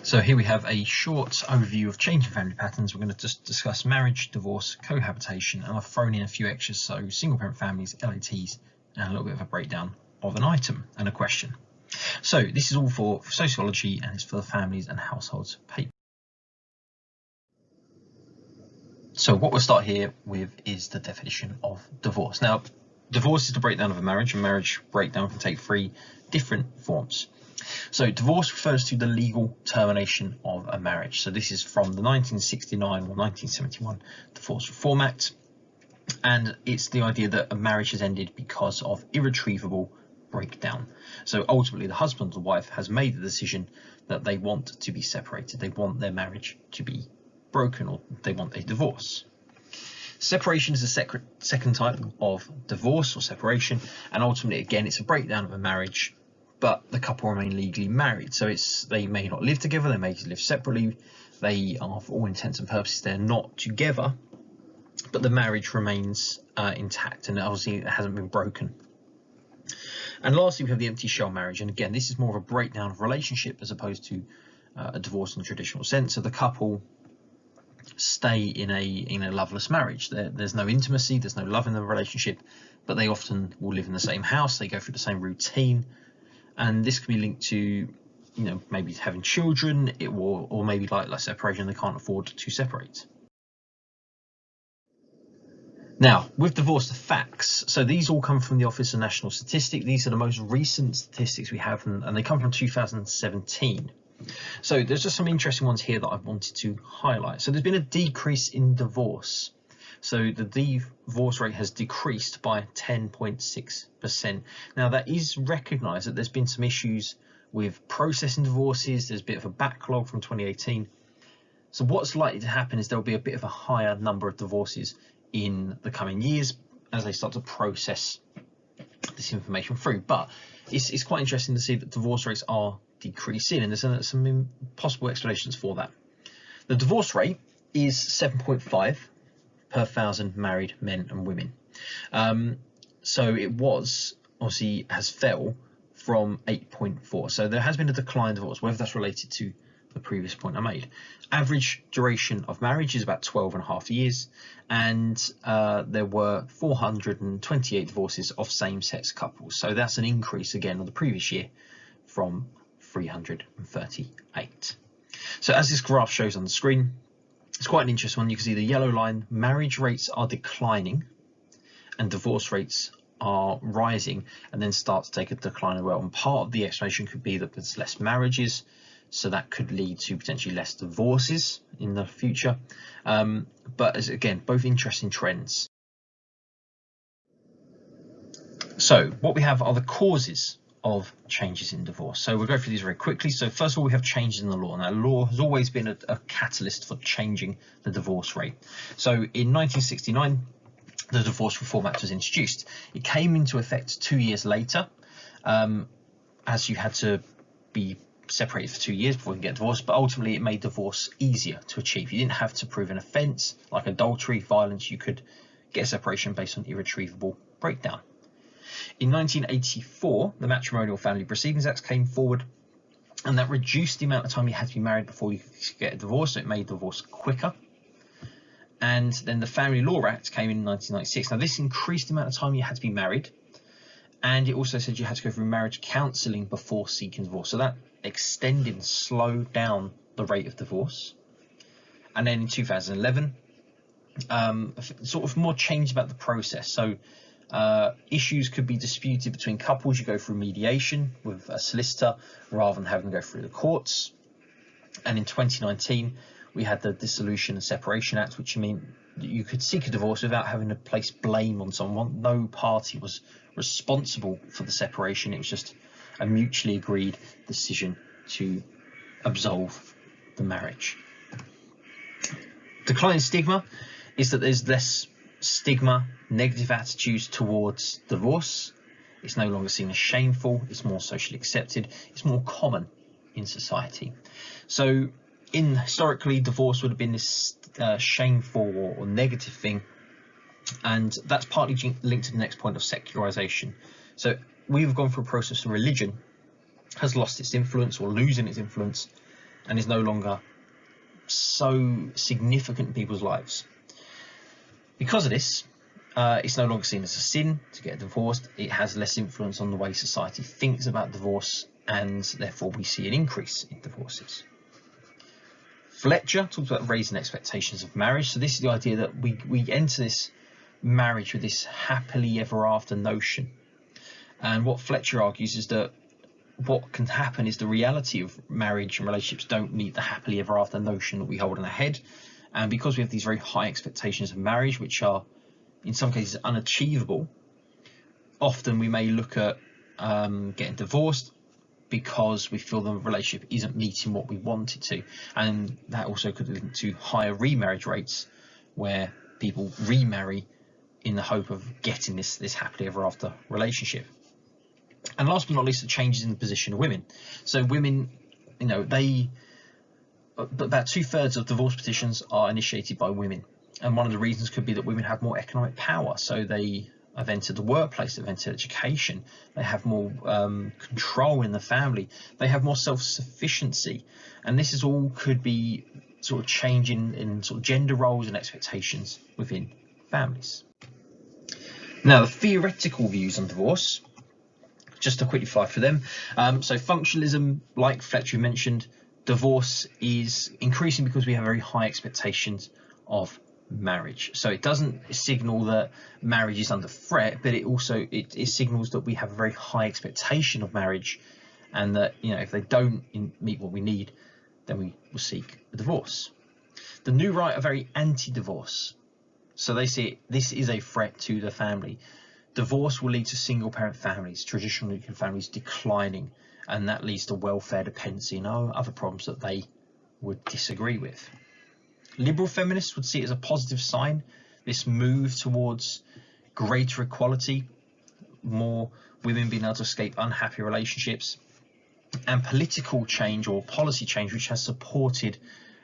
So here we have a short overview of changing family patterns. We're going to just discuss marriage, divorce, cohabitation, and I've thrown in a few extras, so single parent families, LATs, and a little bit of a breakdown of an item and a question. So this is all for sociology and it's for the families and households paper. So what we'll start here with is the definition of divorce. Now, divorce is the breakdown of a marriage, and marriage breakdown can take three different forms. So divorce refers to the legal termination of a marriage. So this is from the 1969 or 1971 Divorce Reform Act, and it's the idea that a marriage has ended because of irretrievable breakdown. So ultimately the husband or wife has made the decision that they want to be separated, they want their marriage to be broken, or they want a divorce. Separation is a second type of divorce or separation, and ultimately again it's a breakdown of a marriage, but the couple remain legally married. So they may not live together, they may live separately, they are, for all intents and purposes, they're not together, but the marriage remains intact, and obviously it hasn't been broken. And lastly, we have the empty shell marriage, and again this is more of a breakdown of relationship as opposed to a divorce in the traditional sense. So the couple stay in a loveless marriage. There's no intimacy, there's no love in the relationship, but they often will live in the same house, they go through the same routine, and this can be linked to, maybe having children, or maybe like separation, they can't afford to separate. Now, with divorce, the facts. So these all come from the Office of National Statistics. These are the most recent statistics we have, and they come from 2017. So there's just some interesting ones here that I wanted to highlight. So there's been a decrease in divorce. So the divorce rate has decreased by 10.6%. Now that is recognised that there's been some issues with processing divorces. There's a bit of a backlog from 2018. So what's likely to happen is there'll be a bit of a higher number of divorces in the coming years as they start to process this information through. But it's quite interesting to see that divorce rates are decreasing, and there's some possible explanations for that. The divorce rate is 7.5 per 1,000 married men and women. So it has fell from 8.4. So there has been a decline in divorce, whether that's related to the previous point I made. Average duration of marriage is about 12.5 years, and there were 428 divorces of same-sex couples. So that's an increase again on the previous year from 338. So as this graph shows on the screen, it's quite an interesting one. You can see the yellow line, marriage rates are declining and divorce rates are rising, and then start to take a decline as well. And part of the explanation could be that there's less marriages, so that could lead to potentially less divorces in the future. But as again, both interesting trends. So what we have are the causes of changes in divorce. So we'll go through these very quickly. So first of all, we have changes in the law. Now, law has always been a catalyst for changing the divorce rate. So in 1969, the Divorce Reform Act was introduced. It came into effect 2 years later, as you had to be separated for 2 years before you can get divorced, but ultimately it made divorce easier to achieve. You didn't have to prove an offence like adultery, violence. You could get a separation based on irretrievable breakdown. In 1984, the Matrimonial Family Proceedings Act came forward, and that reduced the amount of time you had to be married before you could get a divorce, so it made divorce quicker. And then the Family Law Act came in 1996. Now this increased the amount of time you had to be married, and it also said you had to go through marriage counselling before seeking divorce. So that extended and slowed down the rate of divorce. And then in 2011, sort of more change about the process. So issues could be disputed between couples. You go through mediation with a solicitor rather than having to go through the courts. And in 2019, we had the Dissolution and Separation Act, which meant you could seek a divorce without having to place blame on someone. No party was responsible for the separation. It was just a mutually agreed decision to absolve the marriage. Declining stigma is that there's less stigma, negative attitudes towards divorce. It's no longer seen as shameful, it's more socially accepted, it's more common in society. So historically, divorce would have been this shameful or negative thing, and that's partly linked to the next point of secularization. So we've gone through a process of religion has lost its influence or losing its influence, and is no longer so significant in people's lives. Because of this, it's no longer seen as a sin to get divorced. It has less influence on the way society thinks about divorce, and therefore we see an increase in divorces. Fletcher talks about raising expectations of marriage. So this is the idea that we enter this marriage with this happily ever after notion. And what Fletcher argues is that what can happen is the reality of marriage and relationships don't meet the happily ever after notion that we hold in our head. And because we have these very high expectations of marriage, which are in some cases unachievable, often we may look at getting divorced because we feel the relationship isn't meeting what we want it to. And that also could lead to higher remarriage rates, where people remarry in the hope of getting this happily ever after relationship. And last but not least, the changes in the position of women. So women, about 2/3 of divorce petitions are initiated by women. And one of the reasons could be that women have more economic power. So they have entered the workplace, they've entered education, they have more control in the family, they have more self-sufficiency. And this is all could be sort of changing in sort of gender roles and expectations within families. Now, the theoretical views on divorce, just to quickly fly through them. So functionalism, like Fletcher mentioned, divorce is increasing because we have very high expectations of marriage. So it doesn't signal that marriage is under threat, but it signals that we have a very high expectation of marriage, and that if they don't meet what we need, then we will seek a divorce. The new right are very anti-divorce. So they see this is a threat to the family. Divorce will lead to single parent families, traditional nuclear families declining, and that leads to welfare dependency and other problems that they would disagree with. Liberal feminists would see it as a positive sign, this move towards greater equality, more women being able to escape unhappy relationships, and political change or policy change which has supported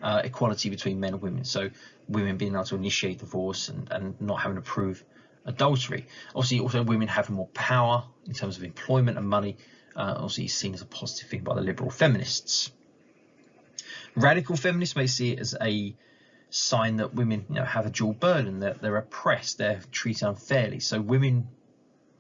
equality between men and women. So women being able to initiate divorce and not having to prove adultery. Obviously, also women having more power in terms of employment and money, obviously is seen as a positive thing by the liberal feminists. Radical feminists may see it as a sign that women have a dual burden, that they're oppressed, they're treated unfairly. So women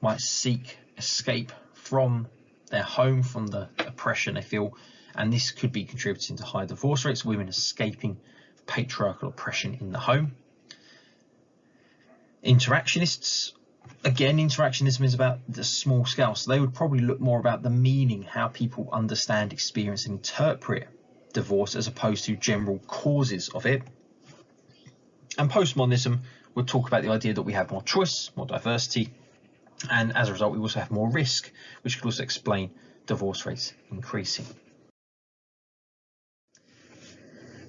might seek escape from their home, from the oppression they feel, and this could be contributing to high divorce rates, women escaping patriarchal oppression in the home. Interactionists, again, interactionism is about the small scale, so they would probably look more about the meaning, how people understand, experience and interpret divorce, as opposed to general causes of it. And postmodernism would talk about the idea that we have more choice, more diversity, and as a result we also have more risk, which could also explain divorce rates increasing.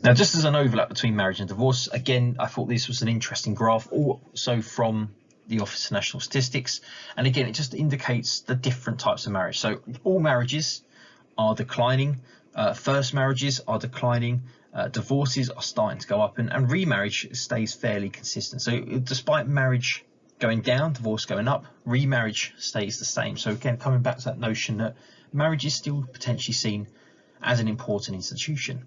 Now, just as an overlap between marriage and divorce, again, I thought this was an interesting graph, also from the Office of National Statistics, and again it just indicates the different types of marriage. So all marriages are declining, first marriages are declining, divorces are starting to go up, and remarriage stays fairly consistent. So despite marriage going down, divorce going up, remarriage stays the same. So again, coming back to that notion that marriage is still potentially seen as an important institution.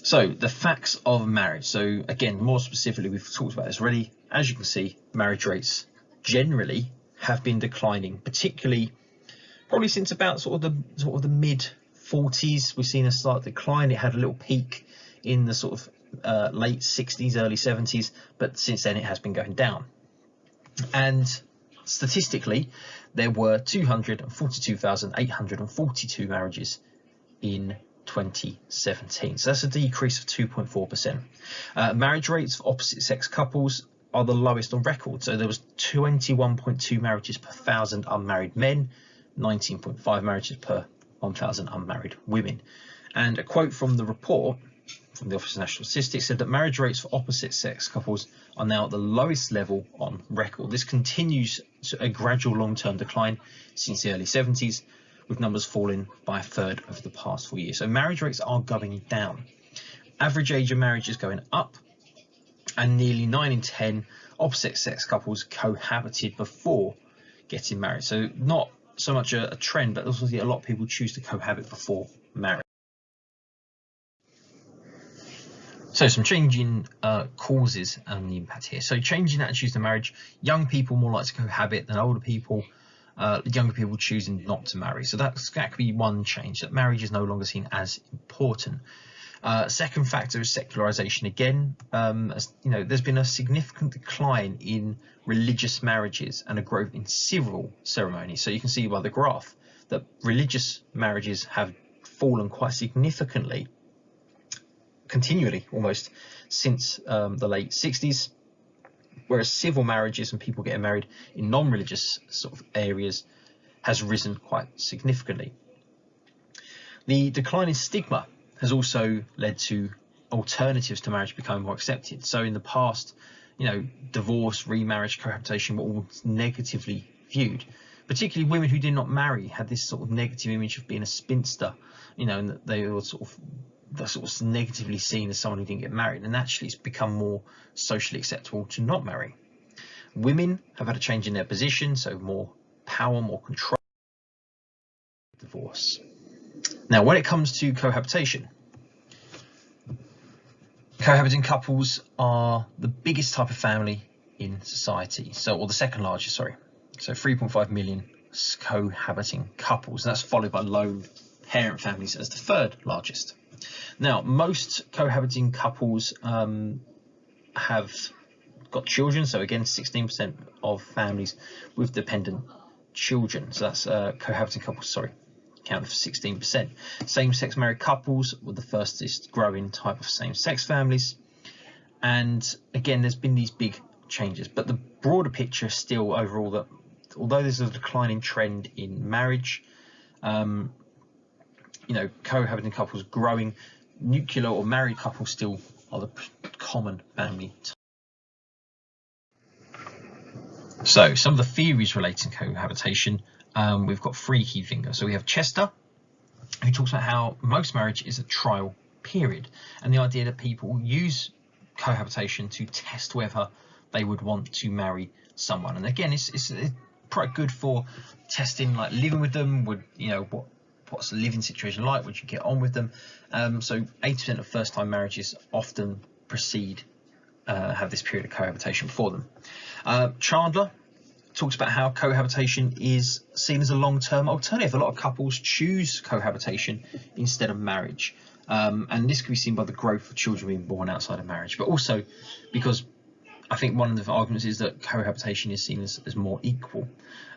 So the facts of marriage. So again, more specifically, we've talked about this already. As you can see, marriage rates generally have been declining, particularly probably since about sort of the mid 40s. We've seen a slight decline. It had a little peak in the sort of late 60s, early 70s, but since then it has been going down. And statistically, there were 242,842 marriages in 2017. So that's a decrease of 2.4%. Marriage rates for opposite sex couples are the lowest on record. So there was 21.2 marriages per 1,000 unmarried men, 19.5 marriages per 1,000 unmarried women. And a quote from the report from the Office of National Statistics said that marriage rates for opposite sex couples are now at the lowest level on record. This continues a gradual long-term decline since the early 70s, with numbers falling by a third over the past 4 years. So marriage rates are going down. Average age of marriage is going up, and nearly 9 in 10 opposite sex couples cohabited before getting married. So not so much a trend, but also a lot of people choose to cohabit before marriage. So some changing causes and the impact here. So changing attitudes to marriage, young people more likely to cohabit than older people, younger people choosing not to marry. So that could be one change, that marriage is no longer seen as important. Second factor is secularization again. As you know, there's been a significant decline in religious marriages and a growth in civil ceremonies. So you can see by the graph that religious marriages have fallen quite significantly, continually almost, since the late 60s, whereas civil marriages and people getting married in non-religious sort of areas has risen quite significantly. The decline in stigma has also led to alternatives to marriage becoming more accepted. So in the past, you know, divorce, remarriage, cohabitation were all negatively viewed. Particularly women who did not marry had this sort of negative image of being a spinster, you know, and that they were sort of negatively seen as someone who didn't get married. And actually it's become more socially acceptable to not marry. Women have had a change in their position, so more power, more control. Divorce. Now, when it comes to cohabitation, cohabiting couples are the biggest type of family in society. Or the second largest, sorry. So 3.5 million cohabiting couples. And that's followed by lone parent families as the third largest. Now, most cohabiting couples have got children. So again, 16% of families with dependent children. So that's cohabiting couples, sorry, account for 16%. Same-sex married couples were the fastest growing type of same-sex families. And again, there's been these big changes, but the broader picture is still overall that although there's a declining trend in marriage, you know, cohabiting couples growing, nuclear or married couples still are the common family type. So some of the theories relating to cohabitation, we've got three key thinkers. So we have Chester, who talks about how most marriage is a trial period, and the idea that people use cohabitation to test whether they would want to marry someone. And again, it's quite good for testing, like living with them. Would you know what's the living situation like? Would you get on with them? So 80% of first-time marriages often have this period of cohabitation before them. Chandler talks about how cohabitation is seen as a long-term alternative. A lot of couples choose cohabitation instead of marriage, and this can be seen by the growth of children being born outside of marriage, but also because I think one of the arguments is that cohabitation is seen as more equal,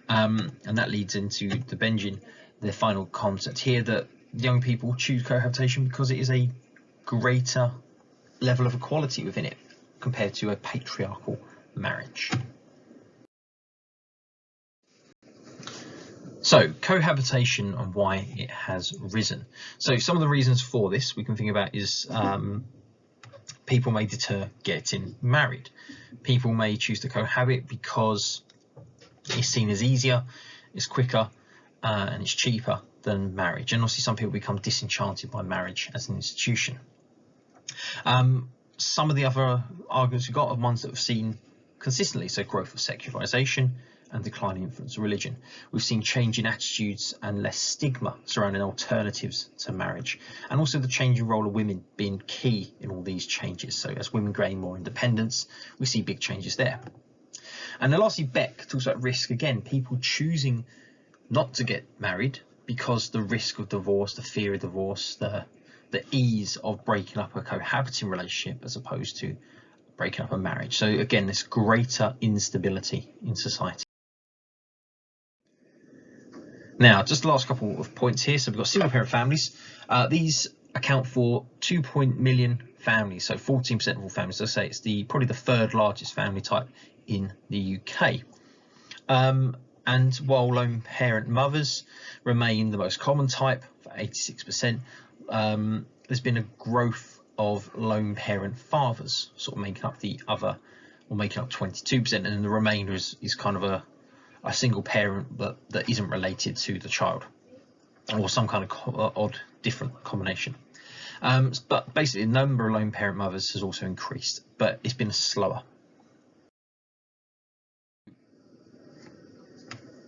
and that leads into the Benjamin, the final concept here, that young people choose cohabitation because it is a greater level of equality within it compared to a patriarchal marriage. So cohabitation and why it has risen. So some of the reasons for this we can think about is people may deter getting married. People may choose to cohabit because it's seen as easier, it's quicker, and it's cheaper than marriage. And obviously some people become disenchanted by marriage as an institution. Some of the other arguments we've got are ones that we've seen consistently, so growth of secularization and declining influence of religion. We've seen change in attitudes and less stigma surrounding alternatives to marriage, and also the changing role of women being key in all these changes. So as women gain more independence, we see big changes there. And then lastly, Beck talks about risk again, people choosing not to get married because the risk of divorce, the fear of divorce, the ease of breaking up a cohabiting relationship as opposed to breaking up a marriage. So again, this greater instability in society. Now, just the last couple of points here. So we've got single parent families. These account for 2 million families, so 14% of all families. As I say, it's probably the third largest family type in the UK. And while lone parent mothers remain the most common type for 86%, there's been a growth of lone parent fathers, sort of making up the other, or making up 22%, and then the remainder is kind of a single parent but that isn't related to the child, or some kind of odd different combination. But basically the number of lone parent mothers has also increased, but it's been slower.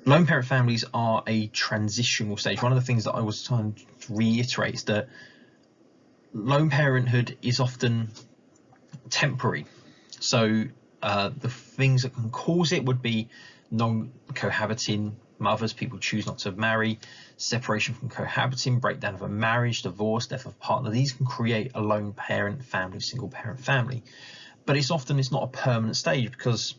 Lone parent families are a transitional stage. One of the things that I was trying to reiterate is that lone parenthood is often temporary. So the things that can cause it would be non-cohabiting mothers, people choose not to marry, separation from cohabiting, breakdown of a marriage, divorce, death of a partner. These can create a lone parent family, single parent family. But it's not a permanent stage, because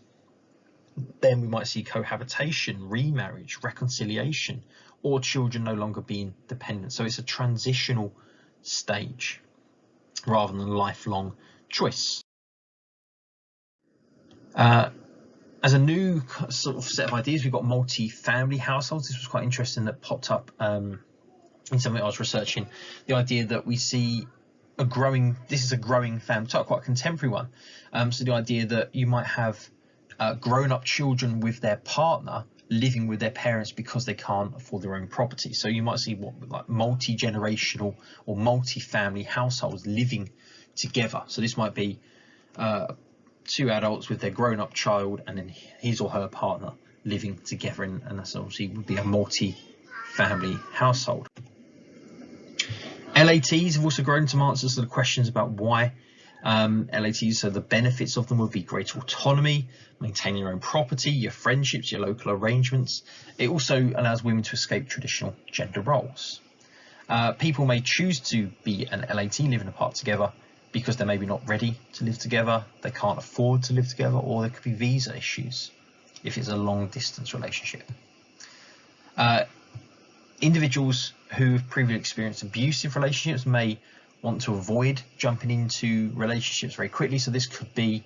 then we might see cohabitation, remarriage, reconciliation, or children no longer being dependent. So it's a transitional stage rather than a lifelong choice. As a new sort of set of ideas, we've got multi-family households. This was quite interesting, that popped up in something I was researching. The idea that we see this is a growing family type, quite a contemporary one. So the idea that you might have grown-up children with their partner living with their parents because they can't afford their own property. So you might see like multi-generational or multi-family households living together. So this might be two adults with their grown-up child and then his or her partner living together, and that's obviously would be a multi-family household. LATs have also grown some answers to the questions about why LATs. So the benefits of them would be greater autonomy, maintaining your own property, your friendships, your local arrangements. It also allows women to escape traditional gender roles. People may choose to be an LAT, living apart together, because they're maybe not ready to live together, they can't afford to live together, or there could be visa issues if it's a long distance relationship. Individuals who have previously experienced abusive relationships may want to avoid jumping into relationships very quickly. So this could be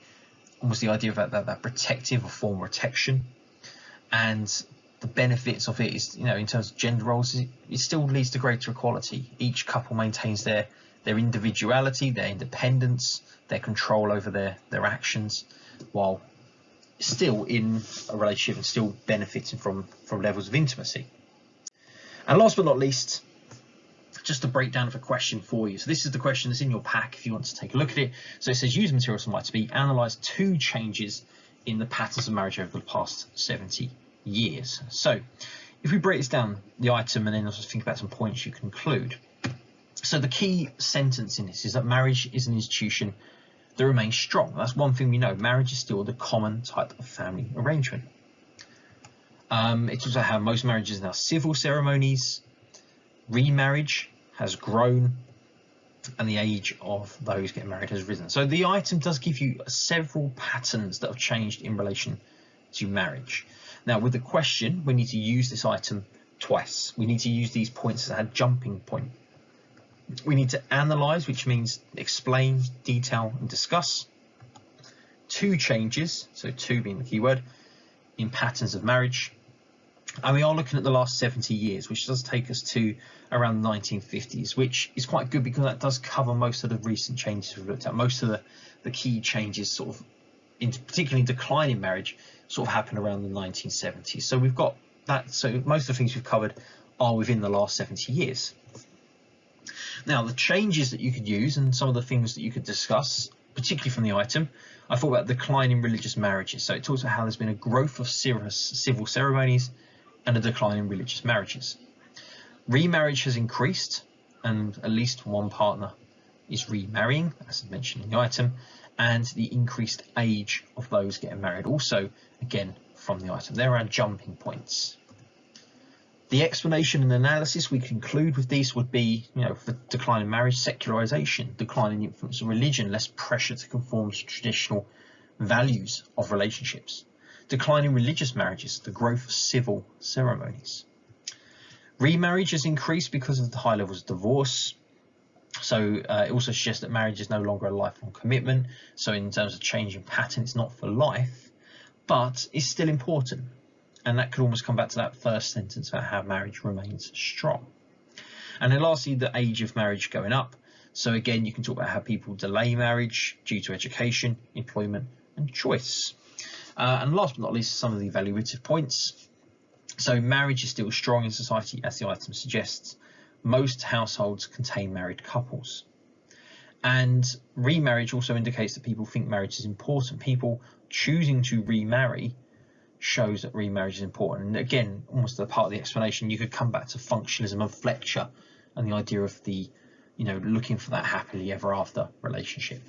almost the idea of that protective or form of protection. And the benefits of it is, in terms of gender roles, it still leads to greater equality. Each couple maintains their individuality, their independence, their control over their actions, while still in a relationship and still benefiting from levels of intimacy. And last but not least, just a breakdown of a question for you. So this is the question that's in your pack if you want to take a look at it. So it says, use materials from Y2B, analyse 2 changes in the patterns of marriage over the past 70 years. So if we break this down, the item, and then also think about some points you can include. So the key sentence in this is that marriage is an institution that remains strong. That's one thing we know. Marriage is still the common type of family arrangement. It's also how most marriages now civil ceremonies. Remarriage has grown, and the age of those getting married has risen. So the item does give you several patterns that have changed in relation to marriage. Now with the question, we need to use this item twice. We need to use these points as a jumping point. We need to analyse, which means explain, detail and discuss. 2 changes, so 2 being the key word, in patterns of marriage. And we are looking at the last 70 years, which does take us to around the 1950s, which is quite good because that does cover most of the recent changes we've looked at. Most of the key changes, sort of, particularly decline in marriage, sort of happen around the 1970s. So we've got that. So most of the things we've covered are within the last 70 years. Now, the changes that you could use and some of the things that you could discuss, particularly from the item, I thought about decline in religious marriages. So it talks about how there's been a growth of civil ceremonies and a decline in religious marriages. Remarriage has increased, and at least one partner is remarrying, as mentioned in the item, and the increased age of those getting married also, again, from the item. There are jumping points. The explanation and analysis we conclude with these would be, for decline in marriage, secularization, decline in the influence of religion, less pressure to conform to traditional values of relationships. Decline in religious marriages, the growth of civil ceremonies. Remarriage has increased because of the high levels of divorce. So it also suggests that marriage is no longer a lifelong commitment. So in terms of change in pattern, it's not for life, but it's still important. And that could almost come back to that first sentence about how marriage remains strong. And then lastly, the age of marriage going up. So again, you can talk about how people delay marriage due to education, employment and choice. And last but not least, some of the evaluative points. So marriage is still strong in society, as the item suggests. Most households contain married couples. And remarriage also indicates that people think marriage is important. People choosing to remarry shows that remarriage is important. And again, almost a part of the explanation, you could come back to functionalism and Fletcher and the idea of the, looking for that happily ever after relationship.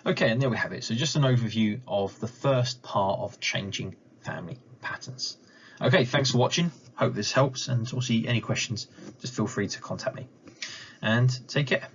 Okay, and there we have it. So just an overview of the first part of changing family patterns. Okay, thanks for watching. Hope this helps, and obviously any questions, just feel free to contact me. And take care.